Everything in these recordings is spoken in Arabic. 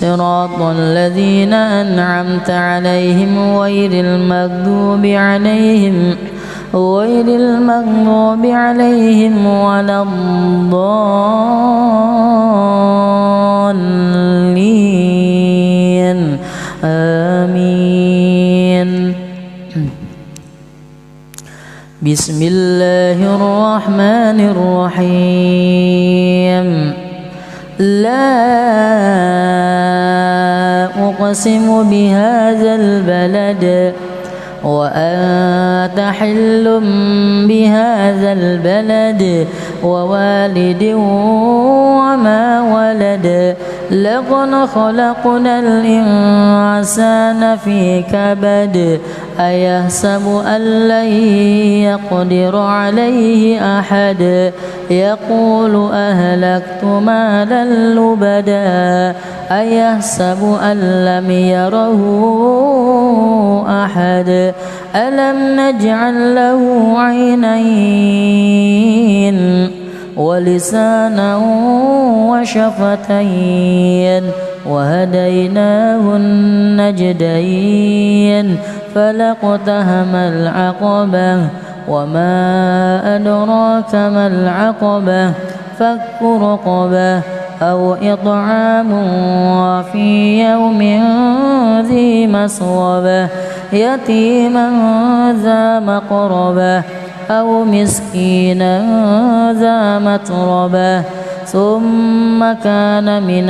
صراط الذين أنعمت عليهم غير المغضوب عليهم ولا الضالين آمين. بسم الله الرحمن الرحيم. لا أقسم بهذا البلد وأنت حل بهذا البلد ووالد وما ولد لقد خلقنا الإنسان في كبد أيحسب أن لن يقدر عليه أحد يقول أهلكت مالا لبدا أيحسب أن لم يره أحد ألم نجعل له عينين ولسانا وشفتين وهديناه النجدين فلاقتحم العقبة وما أدراك ما العقبة فك رقبة أو إطعام في يوم ذي مسغبة يتيما ذا مقربة أو مسكينا ذا متربة ثم كان من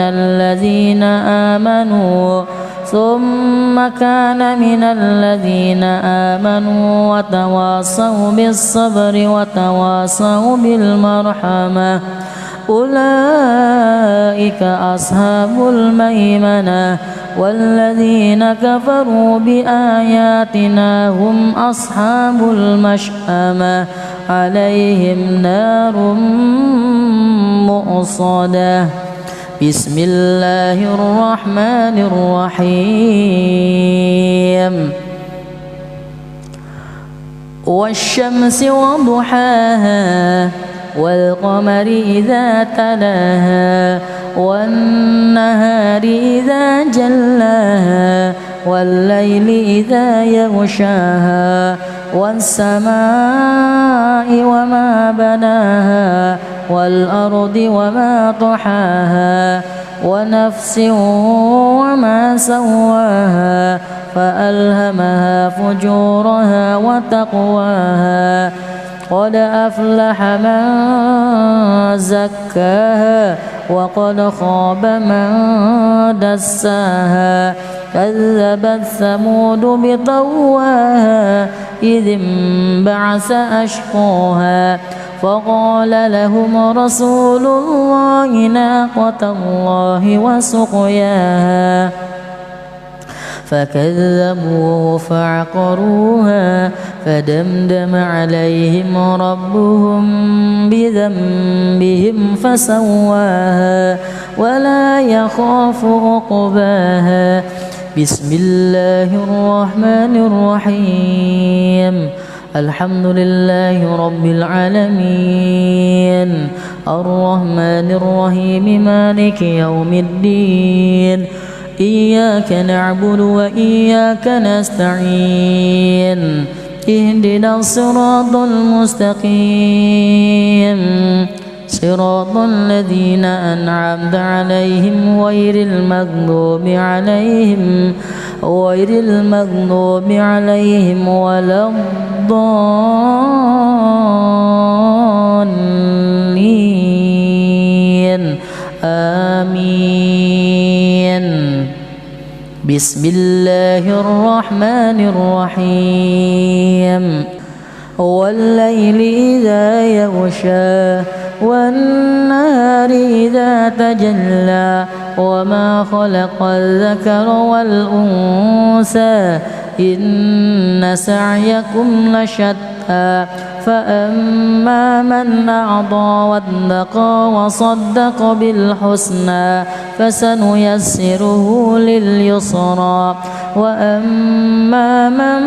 الذين آمنوا وتواصوا بالصبر وتواصوا بالمرحمة أولئك أصحاب الميمنة والذين كفروا بآياتنا هم أصحاب المشأمة عليهم نار مؤصدة. بسم الله الرحمن الرحيم. والشمس وضحاها والقمر إذا تلاها والنهار إذا جلاها والليل إذا يغشاها والسماء وما بناها والأرض وما طحاها ونفس وما سواها فألهمها فجورها وتقواها قد أفلح من زكاها وقد خاب من دساها كذبت ثمود بطغواها إذ انبعث أشقاها فقال لهم رسول الله ناقة الله وسقياها فكذبوه فعقروها فدمدم عليهم ربهم بذنبهم فسواها ولا يخاف عقباها. بسم الله الرحمن الرحيم. الحمد لله رب العالمين الرحمن الرحيم مالك يوم الدين إياك نعبد وإياك نستعين اهدنا الصراط المستقيم صراط الذين أنعمت عليهم غير المغضوب عليهم ولا الضالين آمين. بسم الله الرحمن الرحيم. والليل إذا يغشى والنهار إذا تجلى وما خلق الذكر والأنثى إن سعيكم لشتى فأما من أعطى واتقى وصدق بالحسنى فسنيسره لليسرى وأما من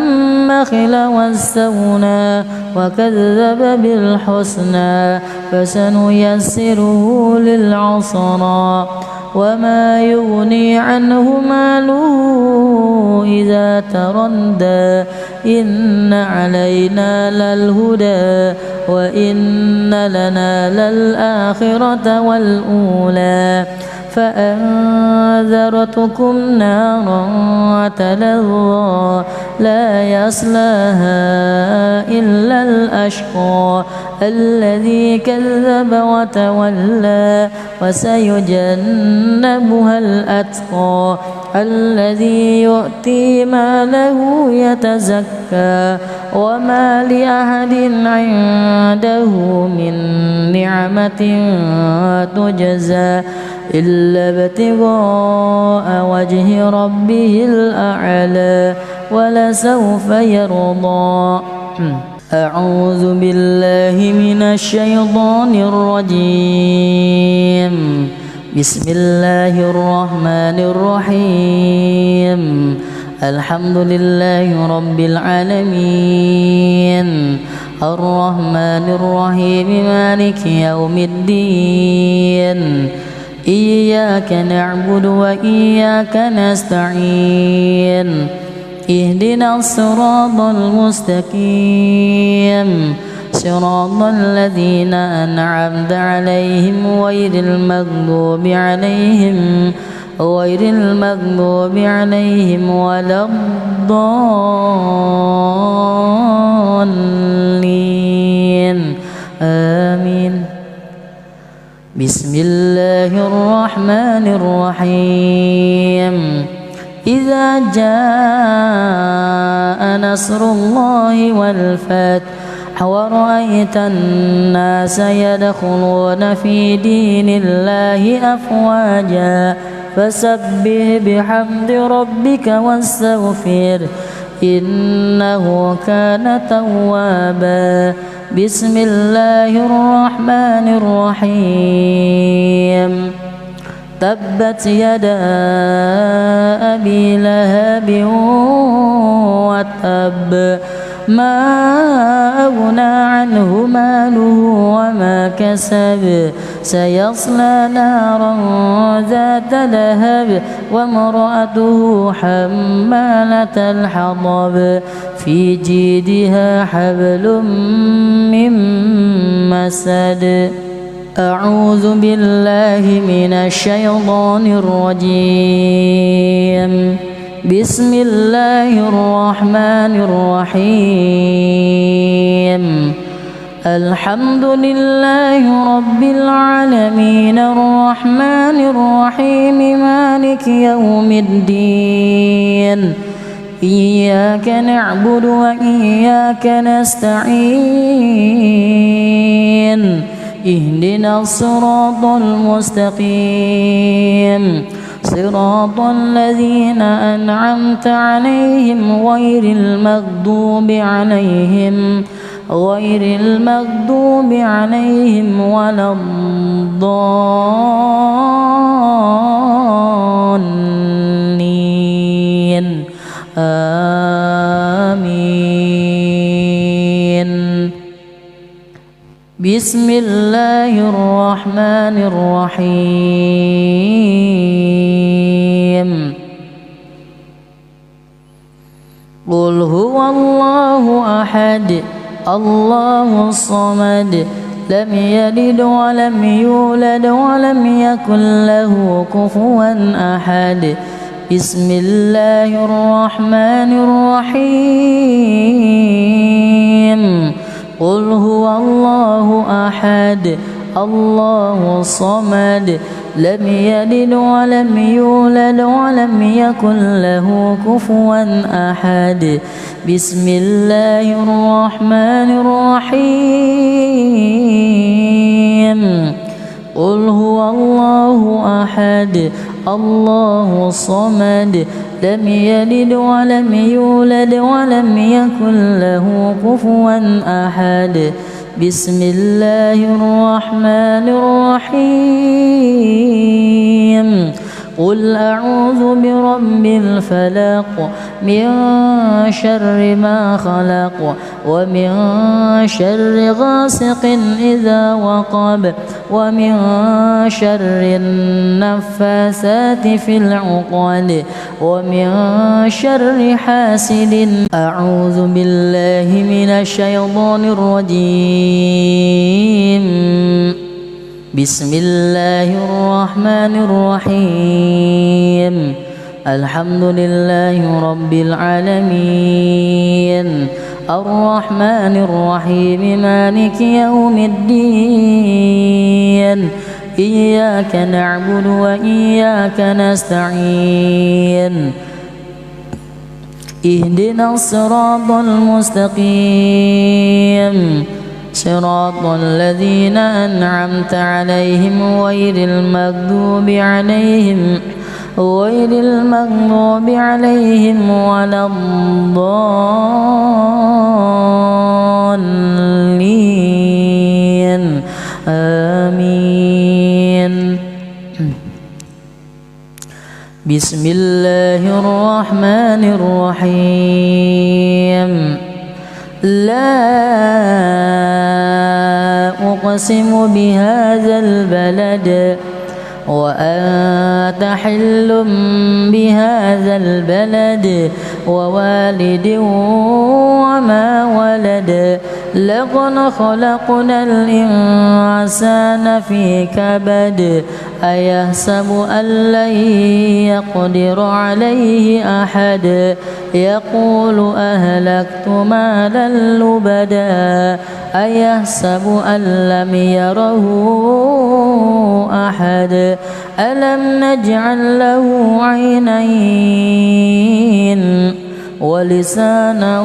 بخل واستغنى وكذب بالحسنى فسنيسره للعسرى وما يغني عنه ماله إذا تردى إن علينا للهدى وإن لنا للآخرة والأولى فأنذرتكم نارا تلظى لا يصلاها إلا الأشقى الذي كذب وتولى وسيجنبها الأتقى الذي يؤتي ماله يتزكى وما لأحد عنده من نعمة تجزى إلا ابتغاء وجه ربه الأعلى ولسوف يرضى. أعوذ بالله من الشيطان الرجيم. بسم الله الرحمن الرحيم. الحمد لله رب العالمين الرحمن الرحيم مالك يوم الدين إياك نعبد وإياك نستعين اهدنا الصراط المستقيم صراط الذين أنعمت عليهم غير المغضوب عليهم ولا الضالين آمين. بسم الله الرحمن الرحيم. إذا جاء نصر الله والفتح ورأيت الناس يدخلون في دين الله أفواجا فسبح بحمد ربك واستغفر إنه كان توابا. بسم الله الرحمن الرحيم. تبت يدا أبي لهب وتب ما أغنى عنه ماله وما كسب سيصلى نارا ذات لهب وامرأته حمالة الحطب في جيدها حبل من مسد. أعوذ بالله من الشيطان الرجيم. بسم الله الرحمن الرحيم. الحمد لله رب العالمين الرحمن الرحيم مالك يوم الدين إياك نعبد وإياك نستعين اهدنا الصراط المستقيم صراط الذين أنعمت عليهم غير المغضوب عليهم ولا الضالين آمين. بسم الله الرحمن الرحيم. قل هو الله أحد الله الصمد لم يلد ولم يولد ولم يكن له كفوا أحد. بسم الله الرحمن الرحيم. قل هو الله أحد الله الصمد لم يلد ولم يولد ولم يكن له كفوا أحد. بسم الله الرحمن الرحيم. قل هو الله أحد الله الصمد لم يلد ولم يولد ولم يكن له كفوا أحد. بسم الله الرحمن الرحيم. قل أعوذ برب الفلق من شر ما خلق ومن شر غاسق إذا وقب ومن شر النفاثات في العقد ومن شر حاسد. أعوذ بالله من الشيطان الرجيم. بسم الله الرحمن الرحيم. الحمد لله رب العالمين الرحمن الرحيم مالك يوم الدين. إياك نعبد وإياك نستعين. اهدنا الصراط المستقيم صراط الذين أنعمت عليهم غير المغضوب عليهم ولا الضالين. آمين. بسم الله الرحمن الرحيم. لا أقسم بهذا البلد وأنت حل بهذا البلد ووالد وما ولد. لقد خلقنا الإنسان في كبد. أيحسب أن لن يقدر عليه أحد. يقول أهلكت مالا لبدا. أيحسب أن لم يره أحد. ألم نجعل له عينين ولسانا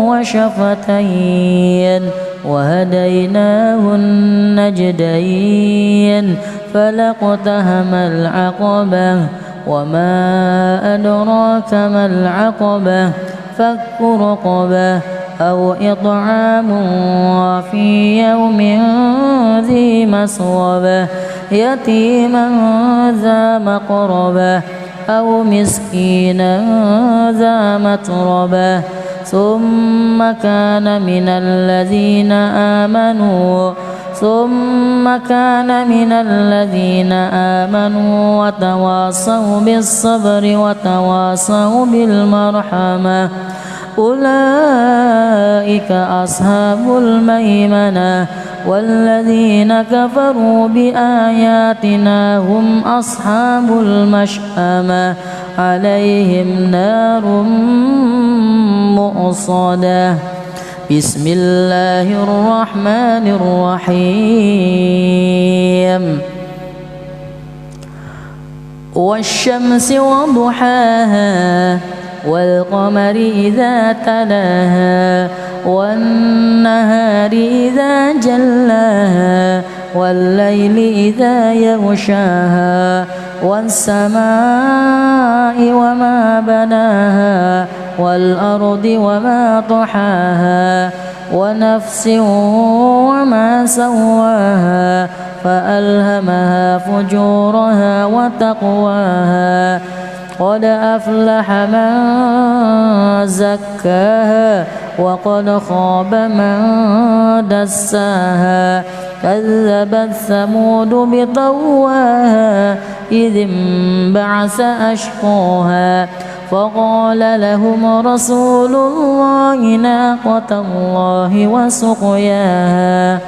وشفتين وهديناه النجدين. فلاقتحم العقبة وما أدراك ما العقبة. فك رقبة أو إطعام في يوم ذي مسغبة يتيما ذا مقربة أو مسكينا ذا متربة. ثم كان من الذين آمنوا وتواصوا بالصبر وتواصوا بالمرحمة. أولئك أصحاب الميمنة. والذين كفروا بآياتنا هم أصحاب المشأمة. عليهم نار مؤصدة. بسم الله الرحمن الرحيم. والشمس وضحاها والقمر إذا تلاها والنهار إذا جلاها والليل إذا يغشاها والسماء وما بناها والأرض وما طحاها ونفس وما سواها فألهمها فجورها وتقواها. قد أفلح من زكاها وقد خاب من دساها. كذبت ثمود بطغواها إذ انبعث أشقاها فقال لهم رسول الله ناقة الله وسقياها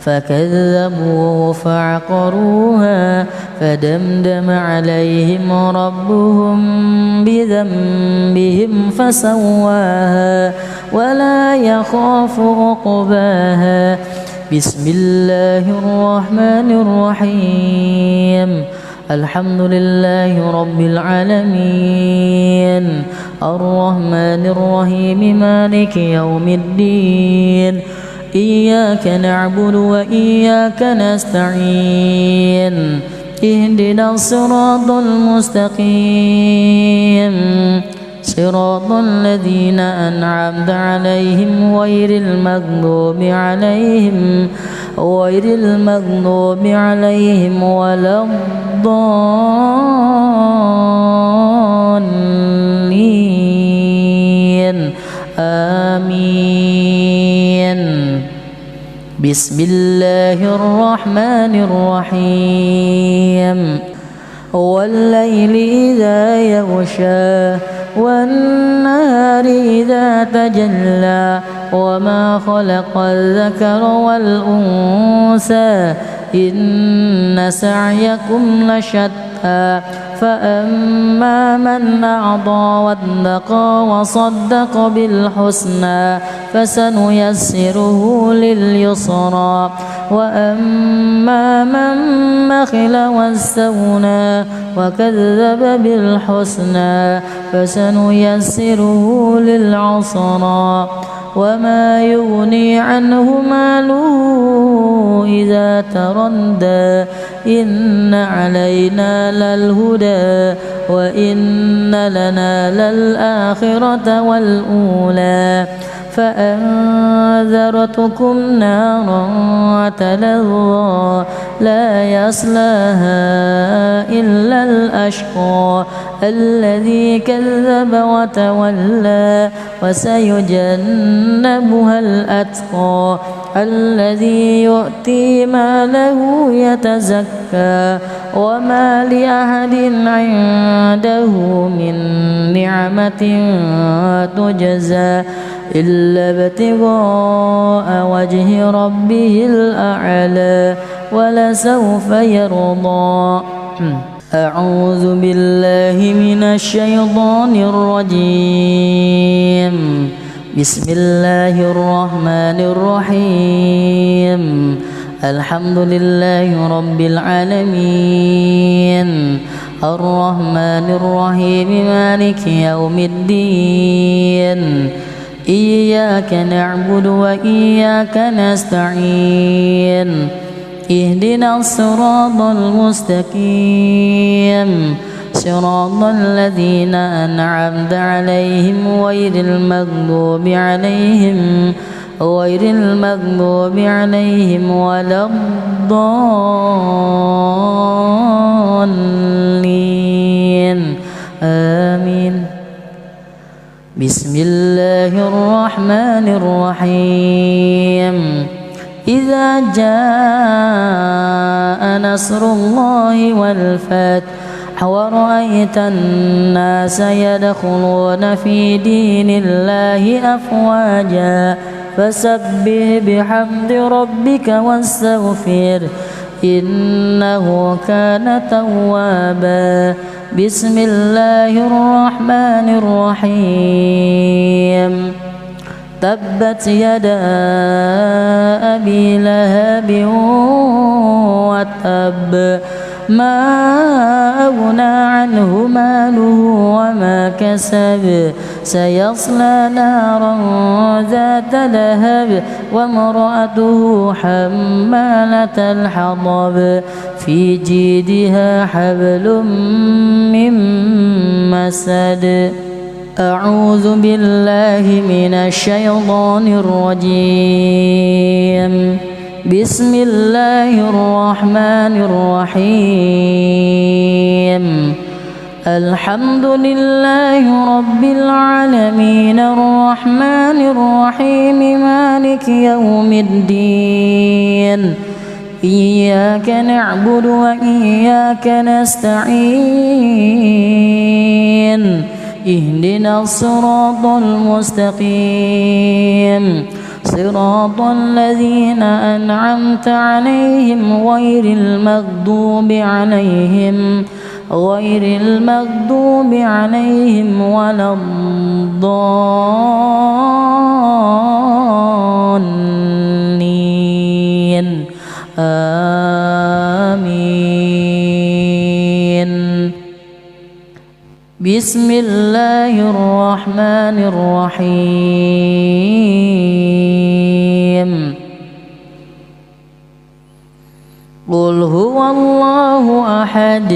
فكذبوه فعقروها فدمدم عليهم ربهم بذنبهم فسواها ولا يخاف عقباها. بسم الله الرحمن الرحيم. الحمد لله رب العالمين الرحمن الرحيم مالك يوم الدين. إياك نعبد وإياك نستعين. اهدنا الصراط المستقيم صراط الذين أنعمت عليهم غير المغضوب عليهم ولا الضالين آمين. بسم الله الرحمن الرحيم. والليل إذا يغشى والنهار إذا تجلى وما خلق الذكر والأنثى إن سعيكم لشتى فأما من أعطى واتقى وصدق بالحسنى فسنيسره لليسرى وأما من بخل واستغنى وكذب بالحسنى فسنيسره للعسرى وما يغني عنه ماله إذا تردى إن علينا للهدى وإن لنا للآخرة والأولى فأنذرتكم نارا تلظى لا يصلاها إلا الأشقى الذي كذب وتولى وسيجنبها الأتقى الذي يؤتي ماله يتزكى وما لأحد عنده من نعمة تجزى إلا ابتغاء وجه ربه الأعلى ولسوف يرضى. أعوذ بالله من الشيطان الرجيم. بسم الله الرحمن الرحيم. الحمد لله رب العالمين الرحمن الرحيم مالك يوم الدين إياك نعبد وإياك نستعين اهدنا الصراط المستقيم صراط الذين أنعمت عليهم غير المغضوب عليهم ولا الضالين آمين. بسم الله الرحمن الرحيم. إذا جاء نصر الله والفتح ورأيت الناس يدخلون في دين الله أفواجا فسبح بحمد ربك واستغفر إنه كان توابا. بسم الله الرحمن الرحيم. تبت يدا أبي لهب وتب ما أغنى عنه ماله وما كسب سيصلى نارا ذات لهب وامرأته حمالة الحطب في جيدها حبل من مسد. أعوذ بالله من الشيطان الرجيم. بسم الله الرحمن الرحيم. الحمد لله رب العالمين الرحمن الرحيم مالك يوم الدين إياك نعبد وإياك نستعين اهدنا الصراط المستقيم صراط الذين أنعمت عليهم غير المغضوب عليهم ولا الضالين آمين. بسم الله الرحمن الرحيم. قل هو الله أحد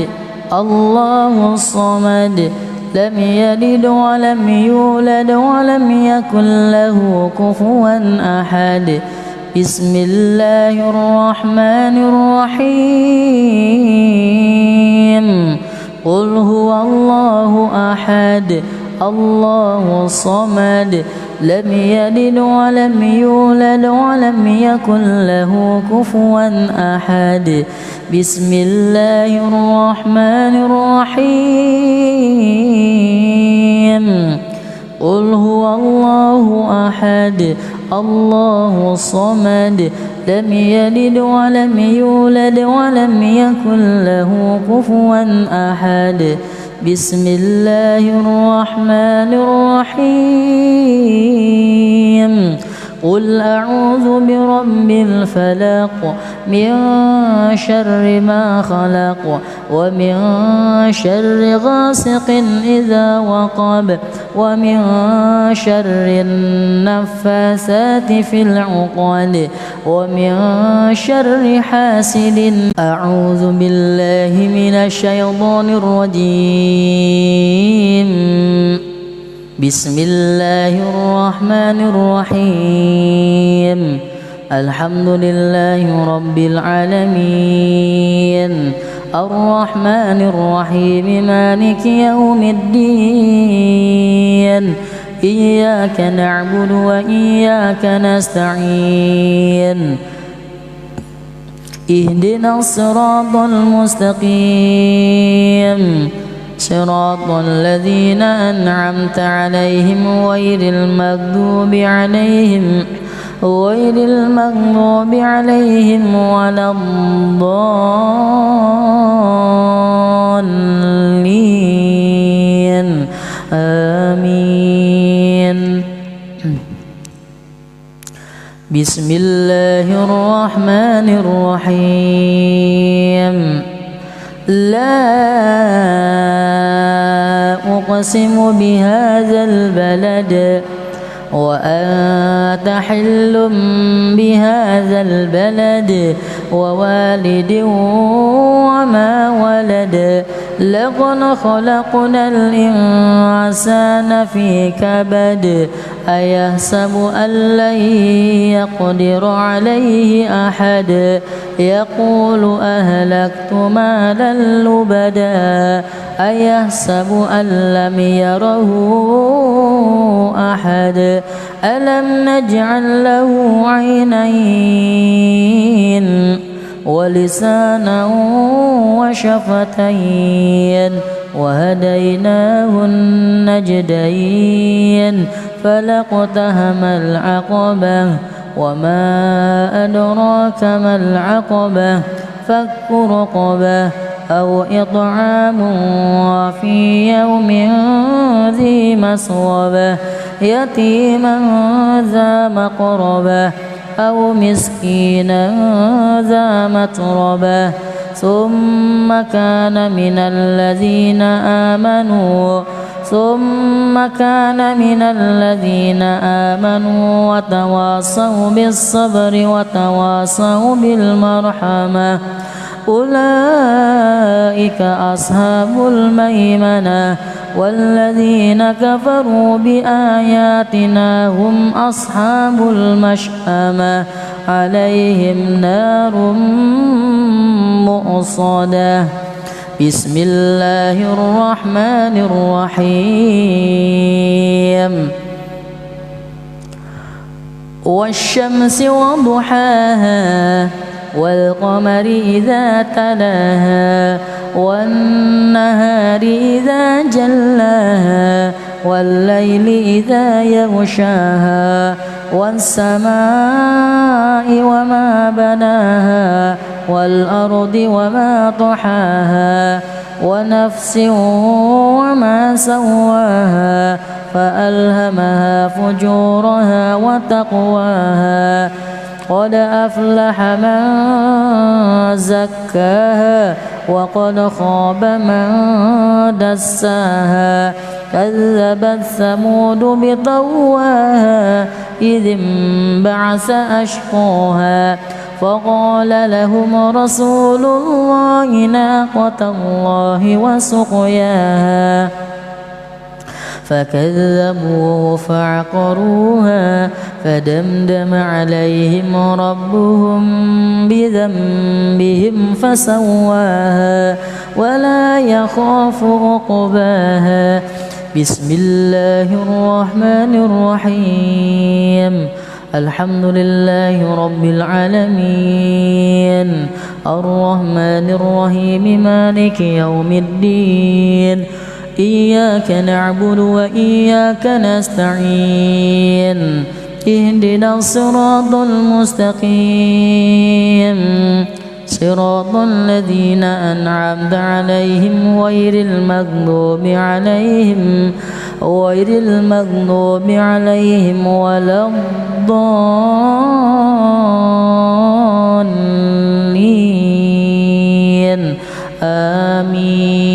الله الصمد لم يلد ولم يولد ولم يكن له كفوا أحد. بسم الله الرحمن الرحيم. قل هو الله أحد الله الصمد لم يلد ولم يولد ولم يكن له كفوا أحد. بسم الله الرحمن الرحيم. قل هو الله أحد الله الصمد لم يلد ولم يولد ولم يكن له كفوا أحد. بسم الله الرحمن الرحيم. قل أعوذ برب الفلق من شر ما خلق ومن شر غاسق إذا وقب ومن شر النفاثات في العقد ومن شر حاسد. أعوذ بالله من الشيطان الرجيم. بسم الله الرحمن الرحيم. الحمد لله رب العالمين الرحمن الرحيم مالك يوم الدين. إياك نعبد وإياك نستعين. اهدنا الصراط المستقيم صراط الذين أنعمت عليهم غير المغضوب عليهم ولا الضالين. آمين. بسم الله الرحمن الرحيم. لا أقسم بهذا البلد وأنت حل بهذا البلد ووالد وما ولد. لقد خلقنا الإنسان في كبد. أيحسب أن لن يقدر عليه أحد. يقول أهلكت مالا لبدا. أيحسب أن لم يره أحد. ألم نجعل له عينين ولسانا وشفتين وهديناه النجدين. فلاقتحم العقبة وما أدراك ما العقبة. فك رقبة أو إطعام في يوم ذي مسغبة يتيما ذا مقربة أو مسكينا ذا متربة. ثم كان من الذين آمنوا وتواصوا بالصبر وتواصوا بالمرحمة. أولئك أصحاب الميمنة. والذين كفروا بآياتنا هم أصحاب المشأمة. عليهم نار مؤصدة. بسم الله الرحمن الرحيم. والشمس وضحاها والقمر إذا تلاها والنهار إذا جلاها والليل إذا يغشاها والسماء وما بناها والأرض وما طحاها ونفس وما سواها فألهمها فجورها وتقواها. قد أفلح من زكاها وقد خاب من دساها. كذبت ثمود بطغواها إذ انبعث أشقاها فقال لهم رسول الله ناقة الله وسقياها فكذبوه فعقروها فدمدم عليهم ربهم بذنبهم فسواها ولا يخاف عقباها. بسم الله الرحمن الرحيم. الحمد لله رب العالمين الرحمن الرحيم مالك يوم الدين إياك نعبد وإياك نستعين اهدنا الصراط المستقيم صراط الذين أنعمت عليهم غير المغضوب عليهم ولا الضالين آمين.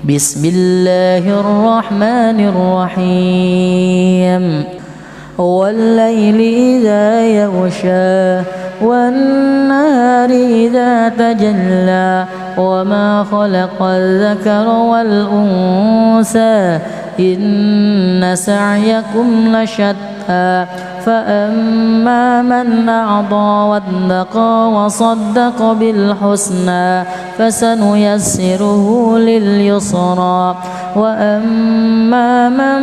بسم الله الرحمن الرحيم. والليل إذا يغشى والنهار إذا تجلى وما خلق الذكر والأنثى إن سعيكم لشتى فأما من أعطى واتقى وصدق بالحسنى فسنيسره لليسرى وأما من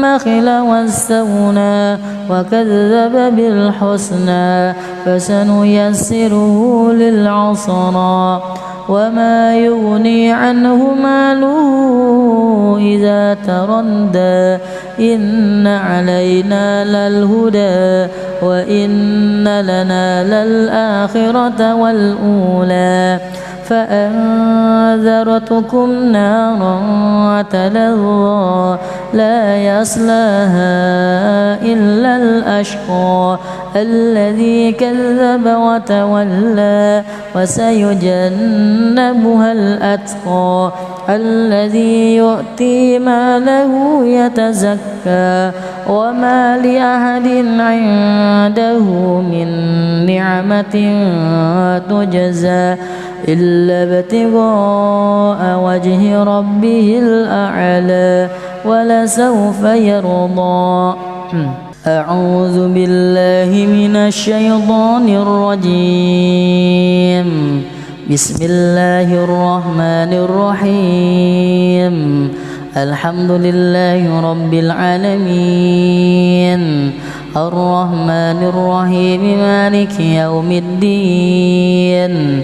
بخل واستغنى وكذب بالحسنى فسنيسره للعسرى وما يغني عنه ماله إذا تردى إن علينا للهدى وإن لنا للآخرة والأولى فأنذرتكم نارا تلظى لا يصلاها إلا الأشقى الذي كذب وتولى وسيجنبها الأتقى الذي يؤتي ماله يتزكى وما لأحد عنده من نعمة تجزى إلا ابتغاء وجه ربه الأعلى ولسوف يرضى. أعوذ بالله من الشيطان الرجيم. بسم الله الرحمن الرحيم. الحمد لله رب العالمين الرحمن الرحيم مالك يوم الدين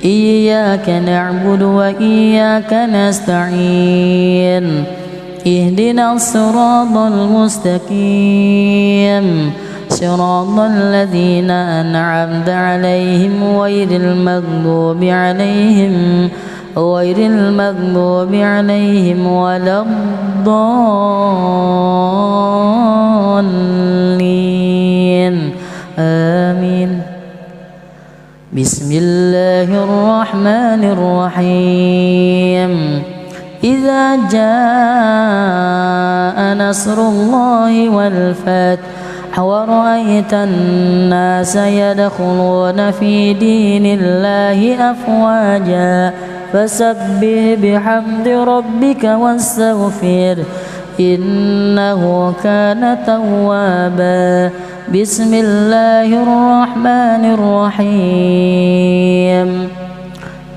إياك نعبد وإياك نستعين اهدنا الصراط المستقيم صراط الذين أنعمت عليهم غير المغضوب عليهم ولا الضالين آمين. بسم الله الرحمن الرحيم. إذا جاء نصر الله والفتح ورأيت الناس يدخلون في دين الله أفواجا فسبح بحمد ربك واستغفر إنه كان توابا. بسم الله الرحمن الرحيم.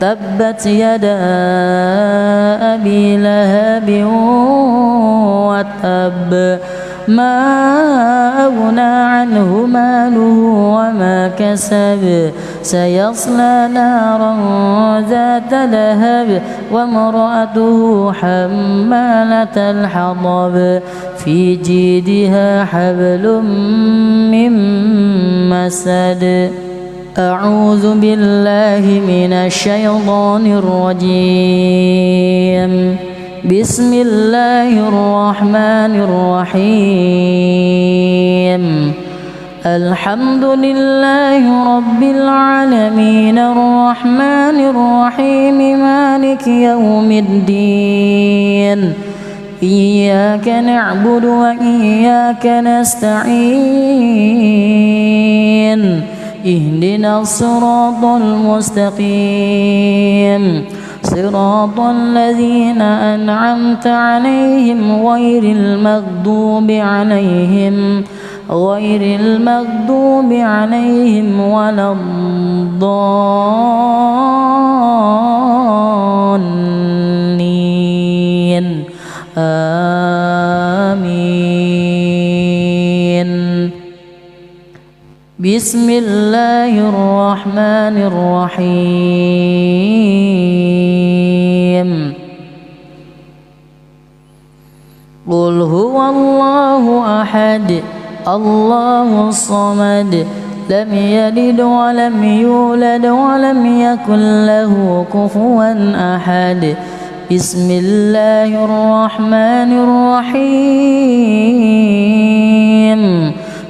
تبت يدا أبي لهب وتب ما أغنى عنه ماله وما كسب سيصلى نارا ذات لهب وامرأته حمالة الحطب في جيدها حبل من مسد. أعوذ بالله من الشيطان الرجيم. بسم الله الرحمن الرحيم. الحمد لله رب العالمين الرحمن الرحيم مالك يوم الدين إياك نعبد وإياك نستعين اهدنا الصراط المستقيم صراط الذين أنعمت عليهم غير المغضوب عليهم ولا الضالين آمين. بسم الله الرحمن الرحيم. قل هو الله أحد الله الصمد لم يلد ولم يولد ولم يكن له كفوا أحد. بسم الله الرحمن الرحيم.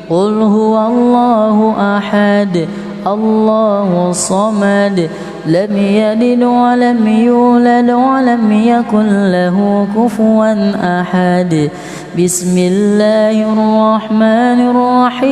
قل هو الله أحد الله الصمد لم يلد ولم يولد ولم يكن له كفوا أحد. بسم الله الرحمن الرحيم.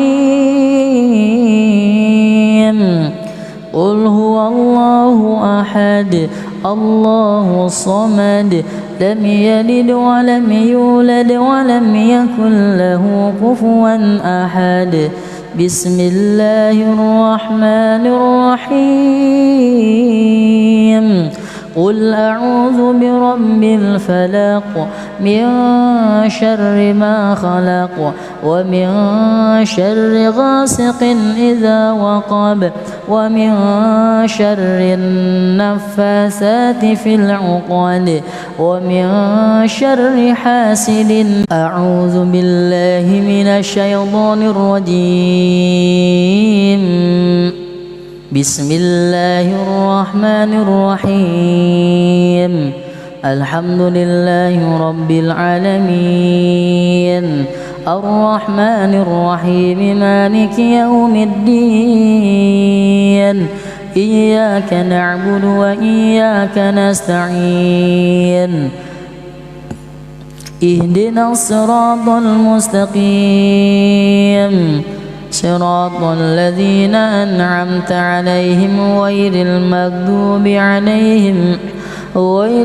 قل هو الله أحد الله الصمد لم يلد ولم يولد ولم يكن له كفوا أحد. بسم الله الرحمن الرحيم. قل أعوذ برب الفلق من شر ما خلق ومن شر غاسق إذا وقب ومن شر النفاثات في العقد ومن شر حاسد. أعوذ بالله من الشيطان الرجيم. بسم الله الرحمن الرحيم. الحمد لله رب العالمين الرحمن الرحيم مالك يوم الدين. إياك نعبد وإياك نستعين. اهدنا الصراط المستقيم صراط الذين أنعمت عليهم غير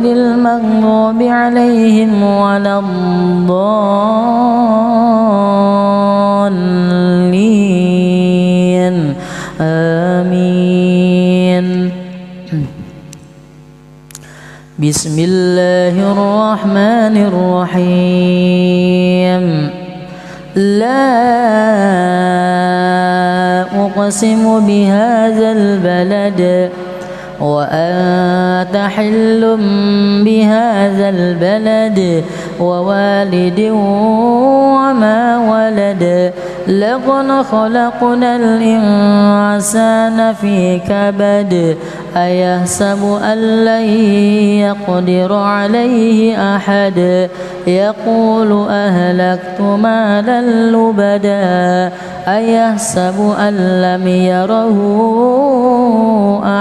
المغضوب عليهم ولا الضالين آمين. بسم الله الرحمن الرحيم. لا أقسم بهذا البلد وأنت حل بهذا البلد ووالد وما ولد. لقد خلقنا الإنسان في كبد. أيحسب أن لن يقدر عليه أحد. يقول أهلكت مالا لبدا. أيحسب أن لم يره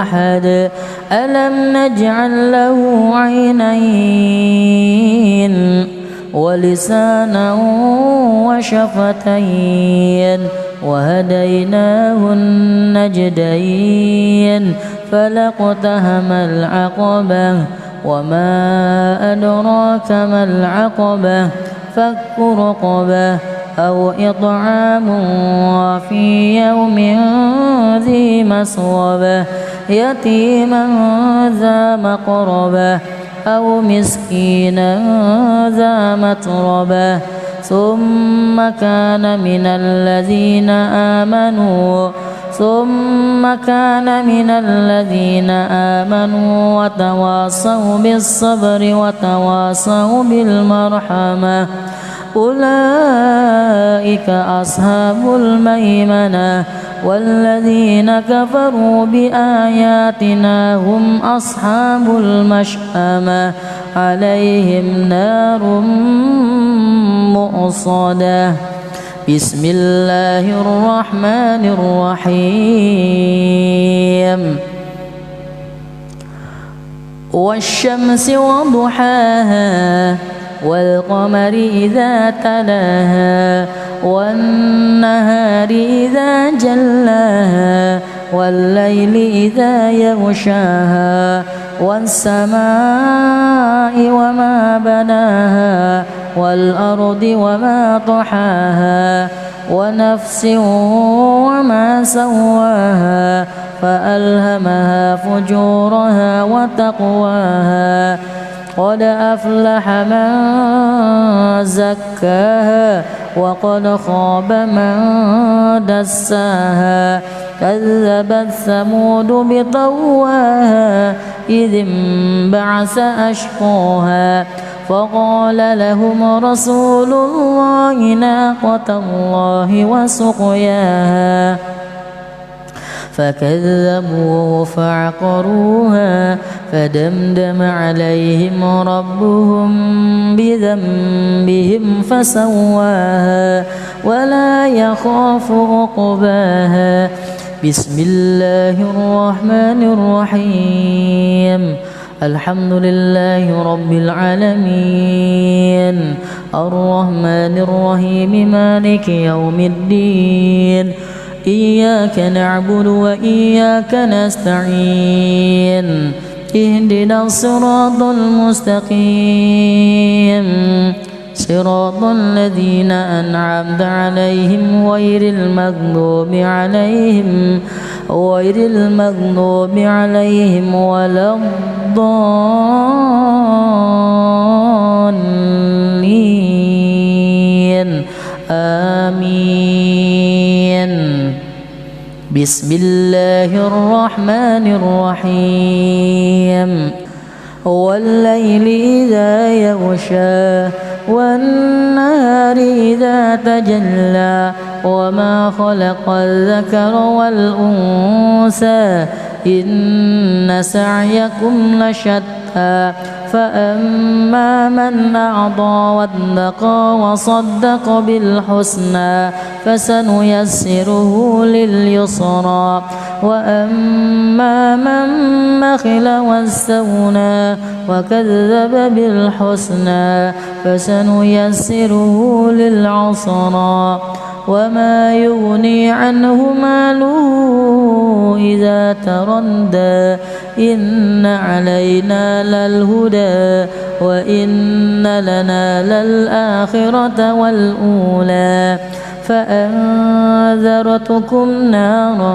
أحد. ألم نجعل له عينين ولسانا وشفتين وهديناه النجدين. فلاقتحم العقبة وما أدراك ما العقبة. فك رقبة أو إطعام في يوم ذي مسغبة يتيما ذا مقربة أو مسكينا ذا متربة. ثم كان من الذين آمنوا وتواصوا بالصبر وتواصوا بالمرحمة. أولئك أصحاب الميمنة. والذين كفروا بآياتنا هم أصحاب المشأمة. عليهم نار مؤصدة. بسم الله الرحمن الرحيم. والشمس وضحاها والقمر إذا تلاها والنهار إذا جلاها والليل إذا يغشاها والسماء وما بناها والأرض وما طحاها ونفس وما سواها فألهمها فجورها وتقواها قد أفلح من زكاها وقد خاب من دساها كذبت ثمود بطغواها إذ انبعث أشقاها فقال لهم رسول الله ناقة الله وسقياها فكذبوه فعقروها فدمدم عليهم ربهم بذنبهم فسواها ولا يخاف عقباها. بسم الله الرحمن الرحيم. الحمد لله رب العالمين الرحمن الرحيم مالك يوم الدين إياك نعبد وإياك نستعين اهدنا الصراط المستقيم صراط الذين أنعمت عليهم غير المغضوب عليهم ولا الضالين آمين. بسم الله الرحمن الرحيم. والليل إذا يغشى والنهار إذا تجلى وما خلق الذكر والأنثى إن سعيكم لشتى فأما من أعطى واتقى وصدق بالحسنى فسنيسره لليسرى وأما من بخل واستغنى وكذب بالحسنى فسنيسره للعسرى وما يغني عنه ماله إذا تردى إن علينا للهدى وإن لنا للآخرة والأولى فأنذرتكم نارا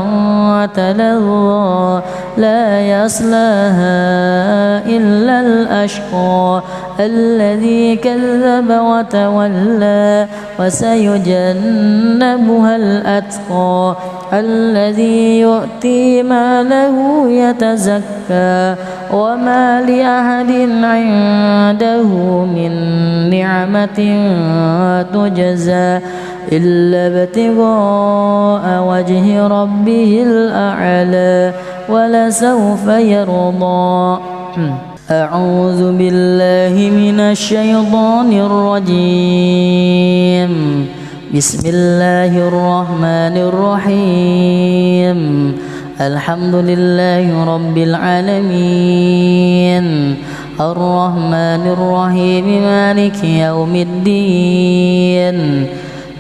تلظى لا يصلاها إلا الأشقى الذي كذب وتولى وسيجنبها الأتقى الذي يؤتي ماله يتزكى وما لأحد عنده من نعمة تجزى إلا ابتغاء وجه ربه الأعلى ولسوف يرضى. أعوذ بالله من الشيطان الرجيم. بسم الله الرحمن الرحيم. الحمد لله رب العالمين الرحمن الرحيم مالك يوم الدين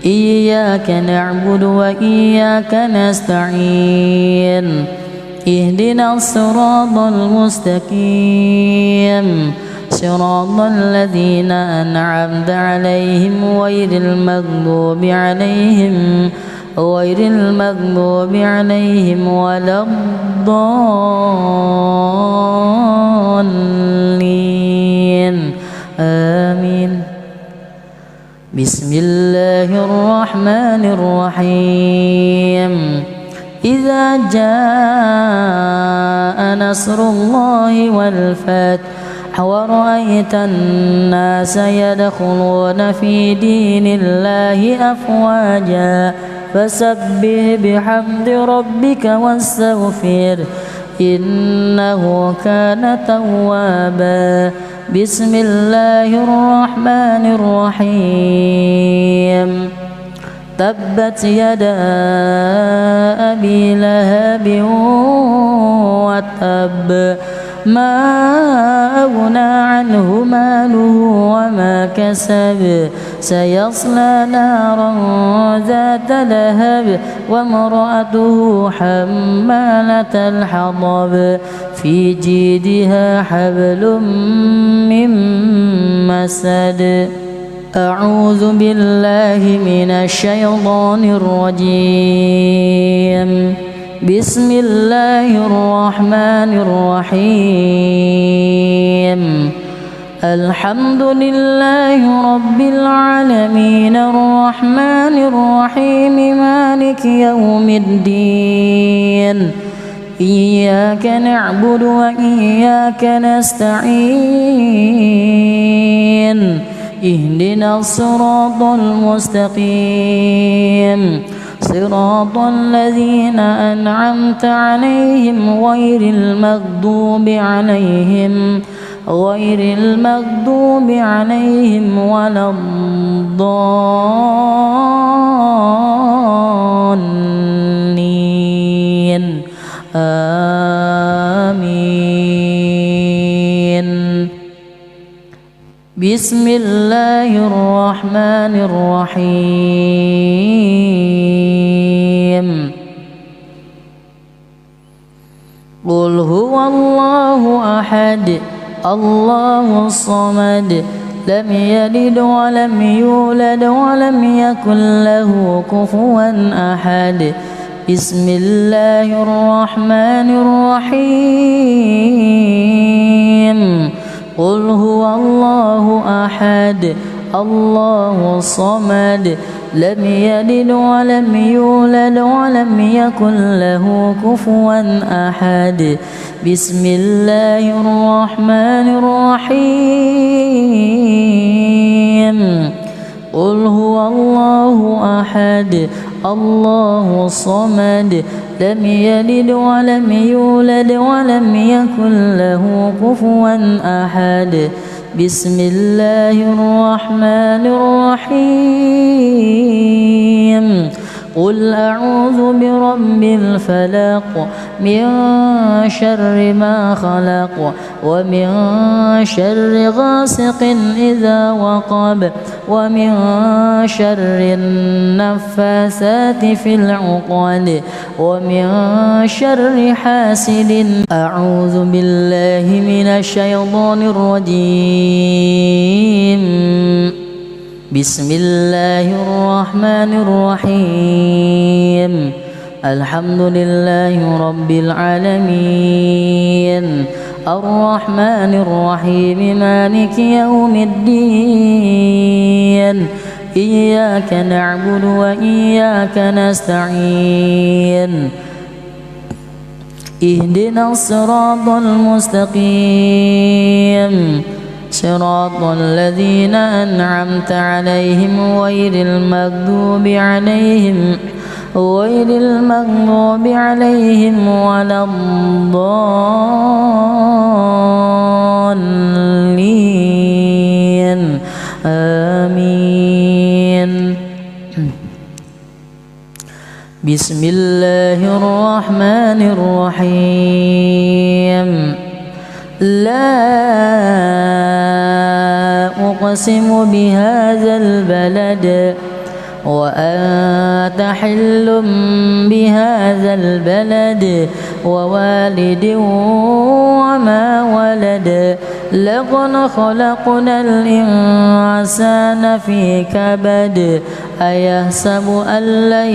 إياك نعبد وإياك نستعين اهدنا الصراط المستقيم صراط الذين أنعمت عليهم غير المغضوب عليهم ولا الضالين آمين. بسم الله الرحمن الرحيم. إذا جاء نصر الله والفتح ورأيت الناس يدخلون في دين الله أفواجا فسبح بحمد ربك واستغفر إنه كان توابا. بسم الله الرحمن الرحيم. تبت يدا أبي لهب وتب ما أغنى عنه ماله وما كسب سيصلى نارا ذات لهب وامرأته حمالة الحطب في جيدها حبل من مسد. أعوذ بالله من الشيطان الرجيم. بسم الله الرحمن الرحيم. الحمد لله رب العالمين الرحمن الرحيم مالك يوم الدين. إياك نعبد وإياك نستعين. اهدنا الصراط المستقيم صراط الذين أنعمت عليهم غير المغضوب عليهم ولا الضالين. آمين. بسم الله الرحمن الرحيم. قل هو الله أحد الله الصمد لم يلد ولم يولد ولم يكن له كفوا أحد. بسم الله الرحمن الرحيم. قل هو الله أحد الله الصمد لم يلد ولم يولد ولم يكن له كفوا أحد. بسم الله الرحمن الرحيم. قل هو الله أحد الله الصمد لم يلد ولم يولد ولم يكن له كفوا أحد. بسم الله الرحمن الرحيم. قل أعوذ برب الفلق من شر ما خلق ومن شر غاسق إذا وقب ومن شر النفاثات في العقد ومن شر حاسد. أعوذ بالله من الشيطان الرجيم. بسم الله الرحمن الرحيم. الحمد لله رب العالمين الرحمن الرحيم مالك يوم الدين. إياك نعبد وإياك نستعين. اهدنا الصراط المستقيم صراط الذين أنعمت عليهم غير المغضوب عليهم ولا الضالين. آمين. بسم الله الرحمن الرحيم. لا أقسم بهذا البلد وأنت حل بهذا البلد ووالد وما ولد. لقد خلقنا الإنسان في كبد. أيحسب أن لن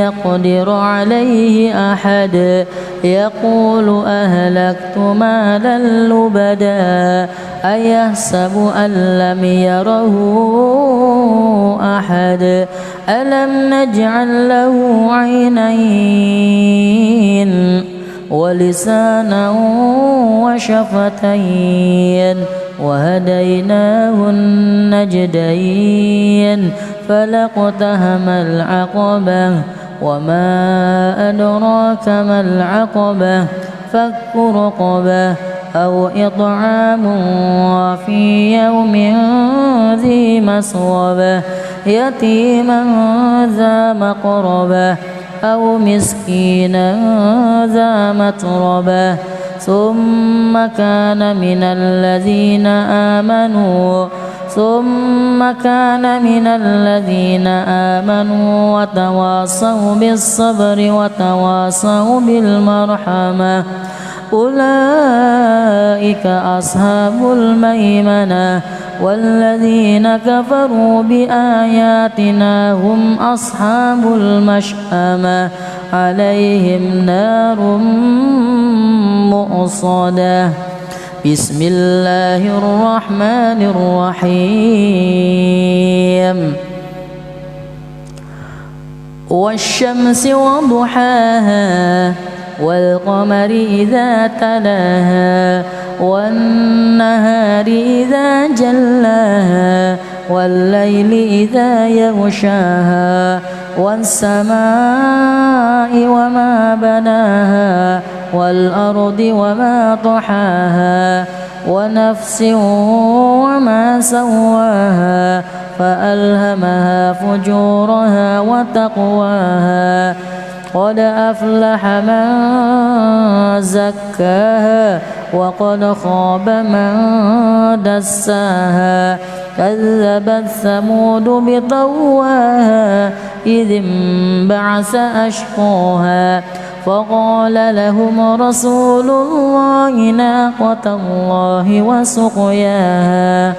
يقدر عليه أحد. يقول أهلكت مالا لبدا. أيحسب أن لم يره أحد. ألم نجعل له عينين ولسانا وشفتين وهديناه النجدين. فلاقتحم العقبة وما أدراك ما العقبة. فك رقبة أو إطعام في يوم ذي مسغبة يتيما ذا مقربة أو مسكينا ذا متربة. ثم كان من الذين آمنوا ثم كان من الذين آمنوا وتواصوا بالصبر وتواصوا بالمرحمة أولئك أصحاب الميمنة والذين كفروا بآياتنا هم أصحاب المشأمة عليهم نار مؤصدة. بسم الله الرحمن الرحيم والشمس وضحاها والقمر إذا تلاها والنهار إذا جلاها والليل إذا يغشاها والسماء وما بناها والأرض وما طحاها ونفس وما سواها فألهمها فجورها وتقواها قد أفلح من زكاها وقد خاب من دساها كذبت ثمود بطغواها إذ انبعث أشقاها فقال لهم رسول الله ناقة الله وسقياها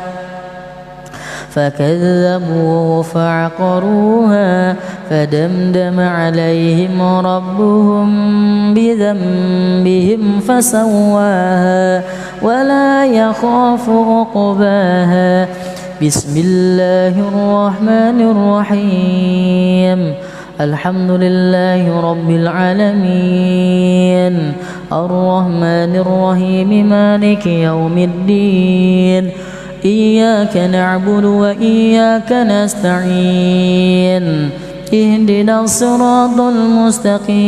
فكذبوه فعقروها فدمدم عليهم ربهم بذنبهم فسواها ولا يخاف عقباها. بسم الله الرحمن الرحيم الحمد لله رب العالمين الرحمن الرحيم مالك يوم الدين إياك نعبد وإياك نستعين اهدنا الصراط المستقيم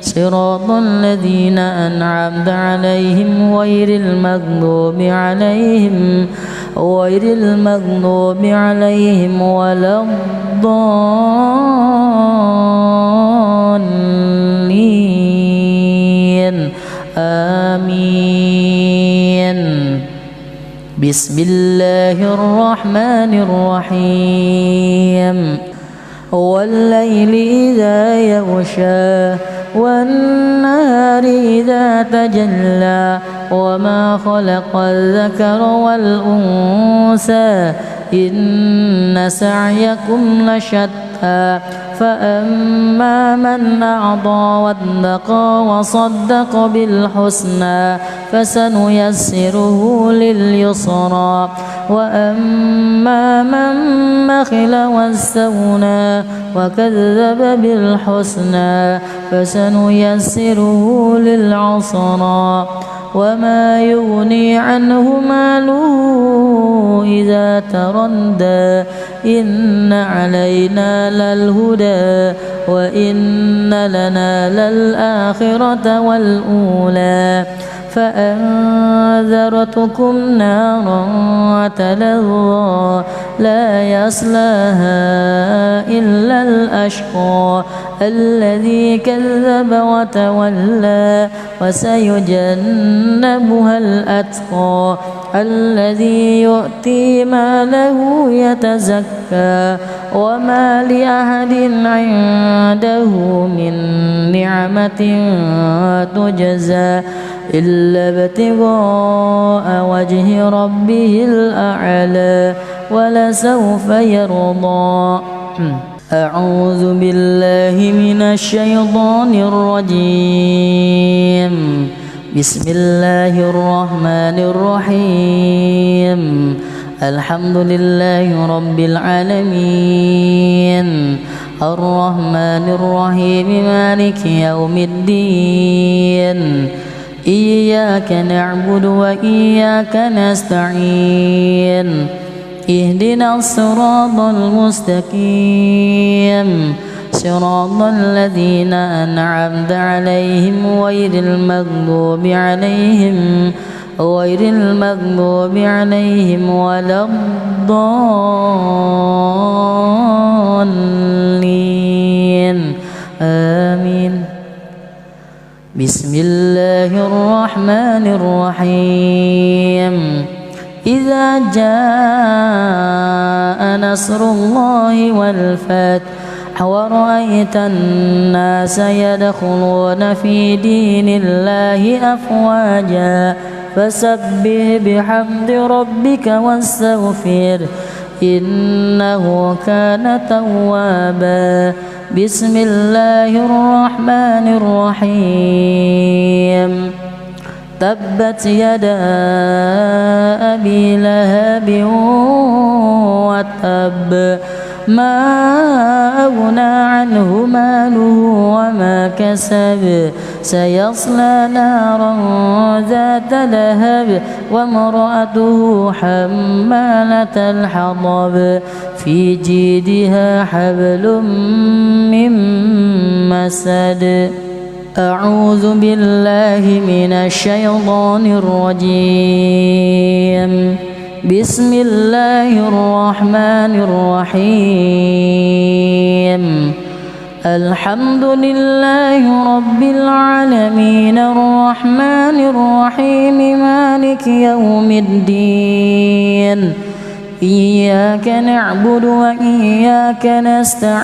صراط الذين أنعمت عليهم غير المغضوب عليهم ولا الضالين آمين. بسم الله الرحمن الرحيم والليل إذا يغشى والنهار إذا تجلى وما خلق الذكر والأنثى إن سعيكم لشتى فأما من أعطى واتقى وصدق بالحسنى فسنيسره لليسرى وأما من بخل واستغنى وكذب بالحسنى فسنيسره للعسرى وما يغني عنه ماله إذا تردى إن علينا للهدى وإن لنا للآخرة والأولى فأنذرتكم نارا تلظى لا يصلاها إلا الأشقى الذي كذب وتولى وسيجنبها الأتقى الذي يؤتي ماله يتزكى وما لأحد عنده من نعمة تجزى إلا ابتغاء وجه ربه الأعلى ولسوف يرضى. أعوذ بالله من الشيطان الرجيم بسم الله الرحمن الرحيم الحمد لله رب العالمين الرحمن الرحيم مالك يوم الدين إياك نعبد وإياك نستعين اهدنا الصراط المستقيم صراط الذين أنعمت عليهم غير المغضوب عليهم ولا الضالين آمين. بسم الله الرحمن الرحيم إذا جاء نصر الله والفتح ورأيت الناس يدخلون في دين الله أفواجا فسبح بحمد ربك واستغفر إنه كان توابا. بسم الله الرحمن الرحيم. تبت يدا أبي لهب وتب ما أغنى عنه ماله وما كسب سيصلى نارا ذات لهب وامرأته حمالة الحطب في جيدها حبل من مسد. أعوذ بالله من الشيطان الرجيم. بسم الله الرحمن الرحيم. الحمد لله رب العالمين الرحمن الرحيم مالك يوم الدين إياك نعبد وإياك نستعين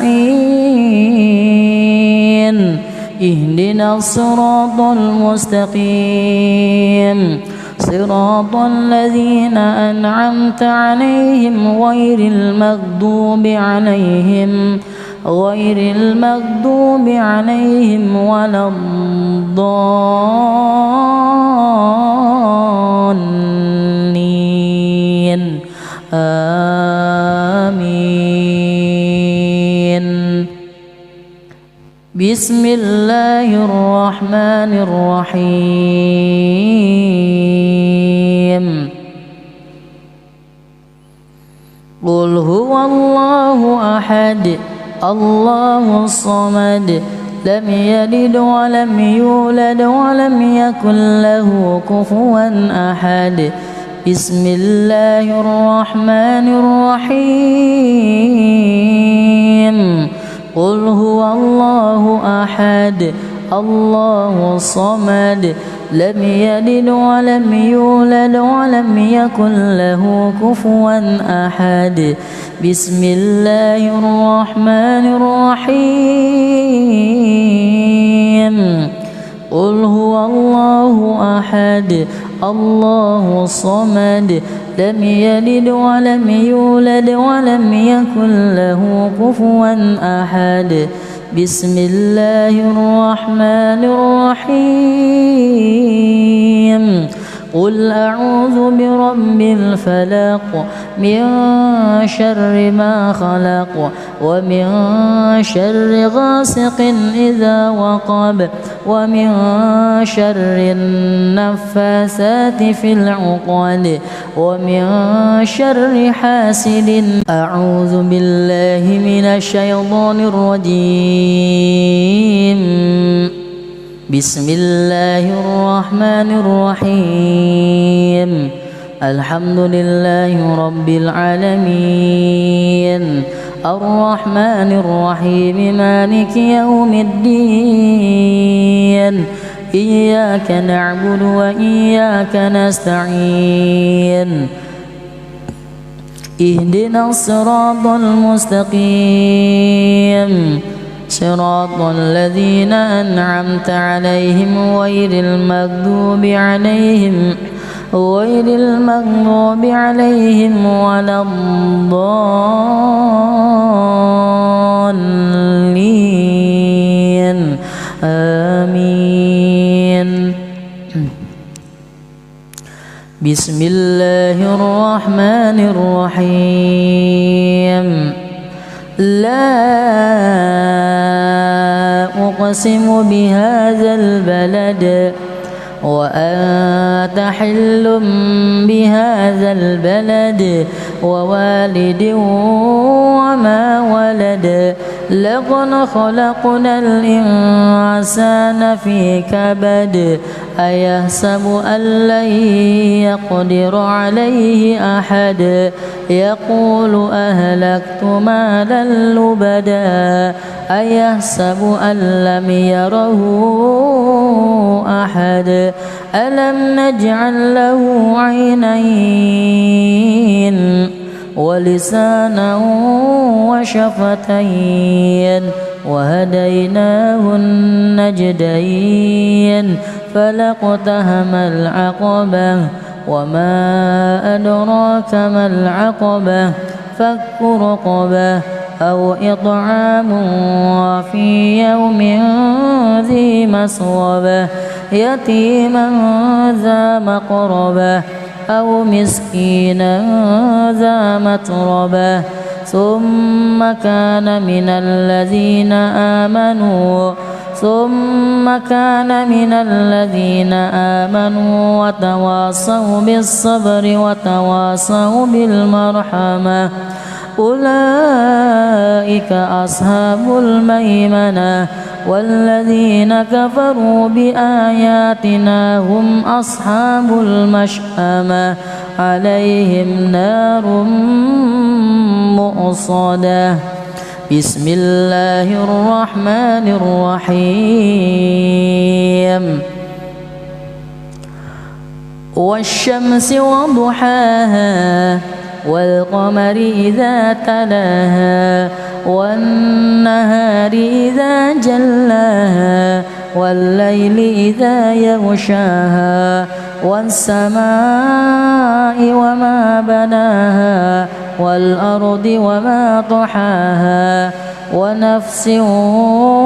اهدنا الصراط المستقيم صراط الذين أنعمت عليهم غير المغضوب عليهم ولا الضالين آمين. بسم الله الرحمن الرحيم. قل هو الله أحد الله الصمد لم يلد ولم يولد ولم يكن له كفوا أحد. بسم الله الرحمن الرحيم. قل هو الله أحد الله الصمد لم يلد ولم يولد ولم يكن له كفوا أحد. بسم الله الرحمن الرحيم. قل هو الله أحد الله الصمد لم يلد ولم يولد ولم يكن له كفوا أحد. بسم الله الرحمن الرحيم. قل أعوذ برب الفلق من شر ما خلق ومن شر غاسق إذا وقب ومن شر النفاثات في العقد ومن شر حاسد. أعوذ بالله من الشيطان الرجيم. بسم الله الرحمن الرحيم. الحمد لله رب العالمين الرحمن الرحيم مالك يوم الدين إياك نعبد وإياك نستعين اهدنا الصراط المستقيم صراط الذين أنعمت عليهم غير المغضوب عليهم ولا الضالين آمين. بسم الله الرحمن الرحيم. لا أقسم بهذا البلد وأنت حل بهذا البلد ووالد وما ولد لقد خلقنا الإنسان في كبد أيحسب أن لن يقدر عليه أحد يقول أهلكت مالا لبدا أيحسب أن لم يره أحد ألم نجعل له عينين ولسانا وشفتين وهديناه النجدين فلاقتحم العقبة وما أدراك ما العقبة فك رقبة أو إطعام في يوم ذي مسغبة يتيما ذا مقربة أو مسكينا ذا متربة ثم كان من الذين آمنوا وتواصوا بالصبر وتواصوا بالمرحمة أولئك أصحاب الميمنة والذين كفروا بآياتنا هم أصحاب المشأمة عليهم نار مؤصدة. بسم الله الرحمن الرحيم والشمس وضحاها والقمر إذا تلاها والنهار إذا جلاها والليل إذا يغشاها والسماء وما بناها والأرض وما طحاها ونفس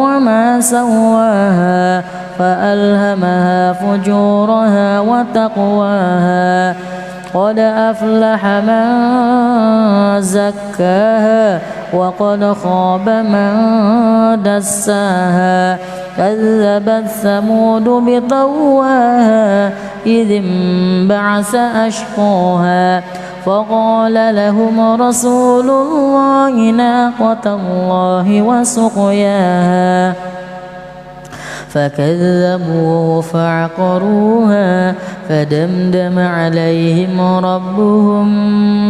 وما سواها فألهمها فجورها وتقواها قد أفلح من زكاها وقد خاب من دساها كذبت ثمود بطغواها إذ انبعث أشقاها فقال لهم رسول الله ناقة الله وسقياها فكذبوه فعقروها فدمدم عليهم ربهم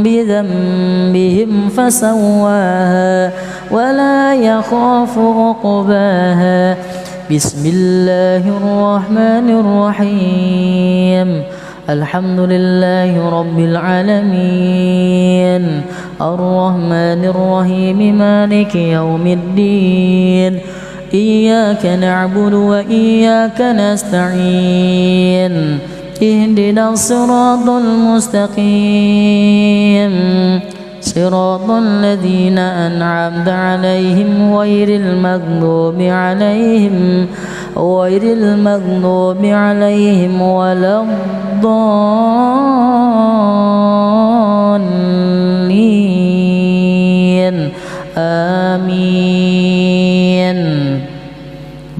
بذنبهم فسواها ولا يخاف عقباها. بسم الله الرحمن الرحيم الحمد لله رب العالمين الرحمن الرحيم مالك يوم الدين إياك نعبد وإياك نستعين اهدنا الصراط المستقيم صراط الذين أنعمت عليهم غير المغضوب عليهم ولا الضالين آمين.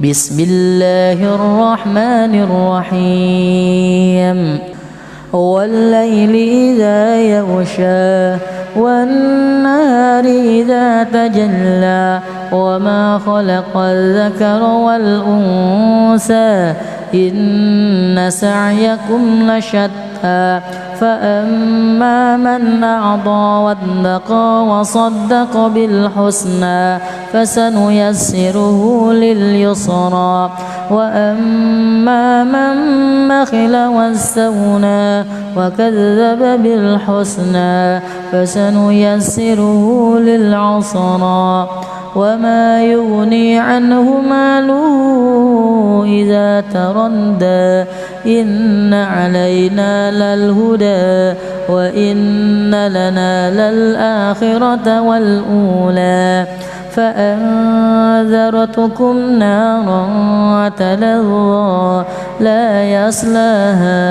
بسم الله الرحمن الرحيم والليل إذا يغشى والنهار إذا تجلى وما خلق الذكر والأنثى إن سعيكم لشتى فأما من أعطى واتقى وصدق بالحسنى فسنيسره لليسرى وأما من بخل واستغنى وكذب بالحسنى فسنيسره للعسرى وما يغني عنه ماله إذا تردى إن علينا للهدى وإن لنا للآخرة والأولى فأنذرتكم نارا تلظى لا يصلاها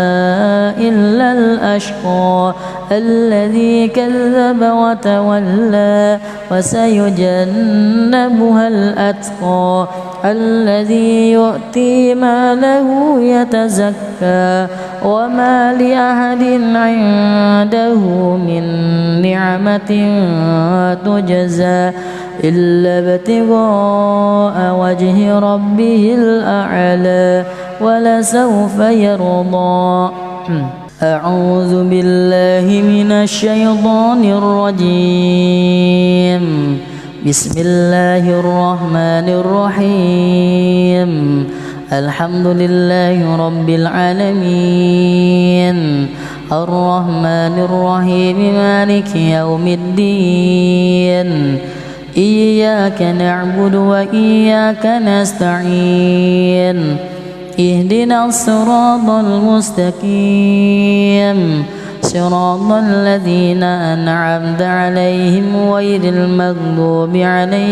إلا الأشقى الذي كذب وتولى وسيجنبها الأتقى الذي يؤتي ماله يتزكى وما لأحد عنده من نعمة تجزى إلا ابتغاء وجه ربه الأعلى ولسوف يرضى. أعوذ بالله من الشيطان الرجيم. بسم الله الرحمن الرحيم. الحمد لله رب العالمين الرحمن الرحيم مالك يوم الدين إياك نعبد وإياك نستعين اهدنا الصراط المستقيم صراط الذين أنعمت عليهم غير المغضوب عليهم